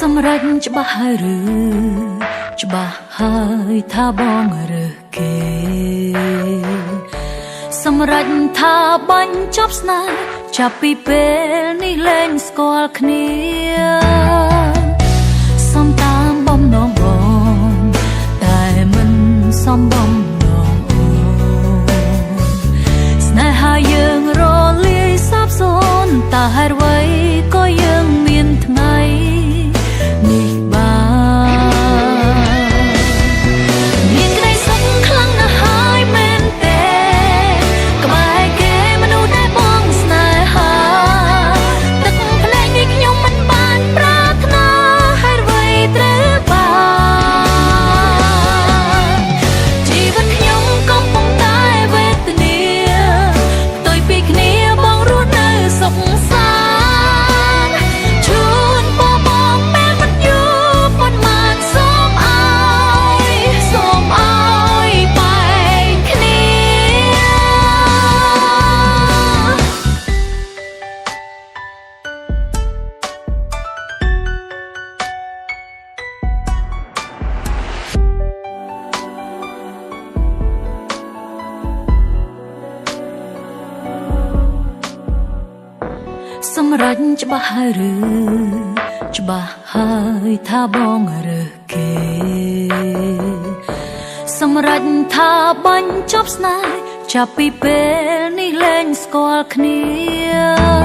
សម្រេចច្បាស់ហើយឬច្បាស់ហើយថាបងរើសគេសម្រេចថាបាញ់ចប់ស្នេហ៍ចាប់ពីពេលនេះលែងស្គាល់គ្នាសំតាមបំណងបងតែមិនសំបំណងអូនស្នេហាយើងរលាយសាបសូន្យតើហេតុអ្វីក៏យើងមានថ្ងៃនេះមានក្តីសុខខ្លាំងណាស់ហើយមែនទេក្បែរគេមនុស្សដែលបងស្នេហាទឹកភ្នែកនេះខ្ញុំមិនបានប្រាថ្នាហេតុអ្វីត្រូវបានជីវិតខ្ញុំកំពុងតែវេទនាផ្ទុយពីគ្នាបងរស់នៅសុខសាន្តជូនបងពេលមិនយូរប៉ុន្មានសូមអើយបែកគ្នាសម្រេចច្បាស់ហើយឬច្បាស់ហើយថាបងរើសគេសម្រេចថាបាញ់ចប់ស្នេហ៍ចាប់ពីពេលនេះលែងស្គាល់គ្នា